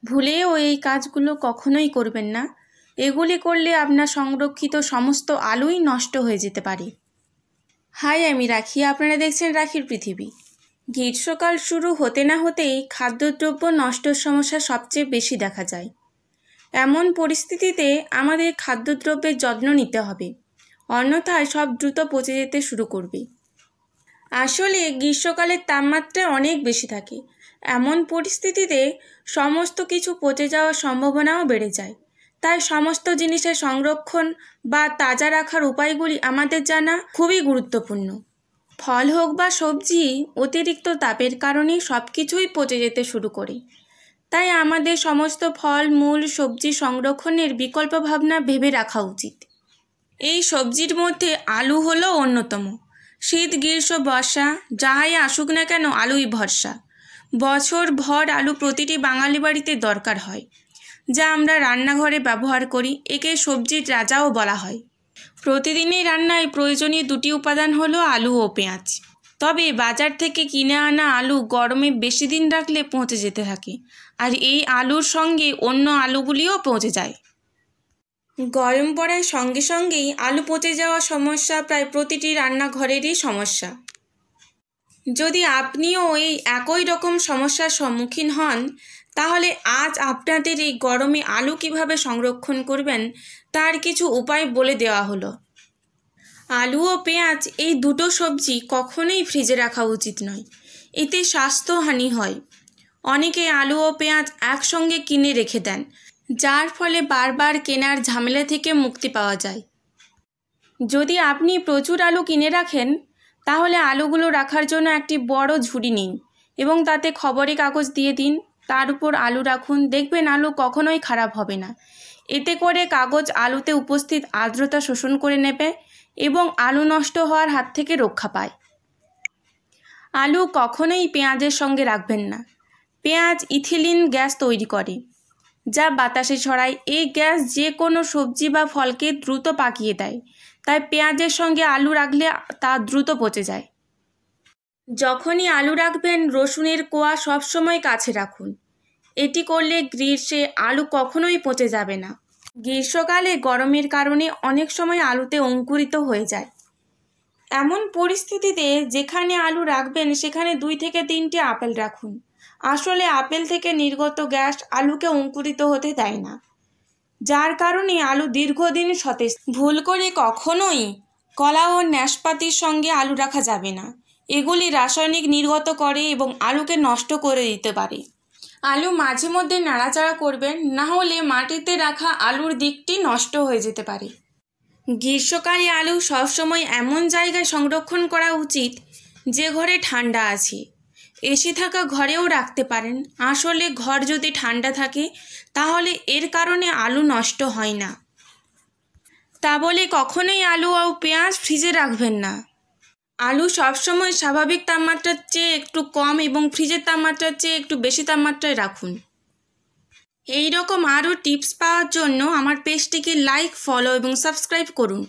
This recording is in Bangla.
ভুলেও এই কাজগুলো কখনোই করবেন না। এগুলি করলে আপনার সংরক্ষিত সমস্ত আলুই নষ্ট হয়ে যেতে পারে। হাই, আমি রাখি, আপনারা দেখছেন রাখির পৃথিবী। গ্রীষ্মকাল শুরু হতে না হতেই খাদ্যদ্রব্য নষ্টর সমস্যা সবচেয়ে বেশি দেখা যায়। এমন পরিস্থিতিতে আমাদের খাদ্যদ্রব্যের যত্ন নিতে হবে, অন্যথায় সব দ্রুত পচে যেতে শুরু করবে। আসলে গ্রীষ্মকালের তাপমাত্রা অনেক বেশি থাকে। এমন পরিস্থিতিতে সমস্ত কিছু পচে যাওয়ার সম্ভাবনাও বেড়ে যায়। তাই সমস্ত জিনিসের সংরক্ষণ বা তাজা রাখার উপায়গুলি আমাদের জানা খুবই গুরুত্বপূর্ণ। ফল হোক বা সবজি, অতিরিক্ত তাপের কারণেই সব কিছুই পচে যেতে শুরু করে। তাই আমাদের সমস্ত ফল, মূল, সবজি সংরক্ষণের বিকল্প ভাবনা ভেবে রাখা উচিত। এই সবজির মধ্যে আলু হলো অন্যতম। শীত, গ্রীষ্ম, বর্ষা যাহাই আসুক না কেন, আলুই ভরসা। বছর ভর আলু প্রতিটি বাঙালি বাড়িতে দরকার হয়, যা আমরা রান্নাঘরে ব্যবহার করি। একে সবজির রাজাও বলা হয়। প্রতিদিনের রান্নায় প্রয়োজনীয় দুটি উপাদান হলো আলু ও পেঁয়াজ। তবে বাজার থেকে কিনে আনা আলু গরমে বেশি দিন রাখলে পচে যেতে থাকে, আর এই আলুর সঙ্গে অন্য আলুগুলিও পচে যায়। গরম পড়ার সঙ্গে সঙ্গেই আলু পচে যাওয়ার সমস্যা প্রায় প্রতিটি রান্নাঘরেরই সমস্যা। যদি আপনিও এই একই রকম সমস্যার সম্মুখীন হন, তাহলে আজ আপনাদের এই গরমে আলু কিভাবে সংরক্ষণ করবেন তার কিছু উপায় বলে দেওয়া হলো। আলু ও পেঁয়াজ এই দুটো সবজি কখনোই ফ্রিজে রাখা উচিত নয়, এতে স্বাস্থ্যহানি হয়। অনেকে আলু ও পেঁয়াজ একসঙ্গে কিনে রেখে দেন, যার ফলে বারবার কেনার ঝামেলা থেকে মুক্তি পাওয়া যায়। যদি আপনি প্রচুর আলু কিনে রাখেন, তাহলে আলুগুলো রাখার জন্য একটি বড় ঝুড়ি নিন এবং তাতে খবরের কাগজ দিয়ে দিন। তার উপর আলু রাখুন, দেখবেন আলু কখনোই খারাপ হবে না। এতে করে কাগজ আলুতে উপস্থিত আর্দ্রতা শোষণ করে নেবে এবং আলু নষ্ট হওয়ার হাত থেকে রক্ষা পায়। আলু কখনোই পেঁয়াজের সঙ্গে রাখবেন না। পেঁয়াজ ইথিলিন গ্যাস তৈরি করে, যা বাতাসে ছড়ায়। এই গ্যাস যে কোনো সবজি বা ফলকে দ্রুত পাকিয়ে দেয়, তাই পেঁয়াজের সঙ্গে আলু রাখলে তা দ্রুত পচে যায়। যখনই আলু রাখবেন, রসুনের কোয়া সবসময় কাছে রাখুন। এটি করলে গ্রীষ্মে আলু কখনোই পচে যাবে না। গ্রীষ্মকালে গরমের কারণে অনেক সময় আলুতে অঙ্কুরিত হয়ে যায়। এমন পরিস্থিতিতে যেখানে আলু রাখবেন সেখানে 2 থেকে 3টি আপেল রাখুন। আসলে আপেল থেকে নির্গত গ্যাস আলুকে অঙ্কুরিত হতে দেয় না, যার কারণে আলু দীর্ঘদিন সতেজ। ভুল করে কখনোই কলা ও নাশপাতির সঙ্গে আলু রাখা যাবে না। এগুলি রাসায়নিক নির্গত করে এবং আলুকে নষ্ট করে দিতে পারে। আলু মাঝে মধ্যে নাড়াচাড়া করবেন, না হলে মাটিতে রাখা আলুর দিকটি নষ্ট হয়ে যেতে পারে। গ্রীষ্মকালে আলু সবসময় এমন জায়গায় সংরক্ষণ করা উচিত যে ঘরে ঠান্ডা আছে। এসি থাকা ঘরেও রাখতে পারেন। আসলে ঘর যদি ঠান্ডা থাকে তাহলে এর কারণে আলু নষ্ট হয় না। তা বলে কখনোই আলু ও পেঁয়াজ ফ্রিজে রাখবেন না। আলু সবসময় স্বাভাবিক তাপমাত্রার চেয়ে একটু কম এবং ফ্রিজের তাপমাত্রার চেয়ে একটু বেশি তাপমাত্রায় রাখুন। এই রকম আরও টিপস পাওয়ার জন্য আমার পেজটিকে লাইক, ফলো এবং সাবস্ক্রাইব করুন।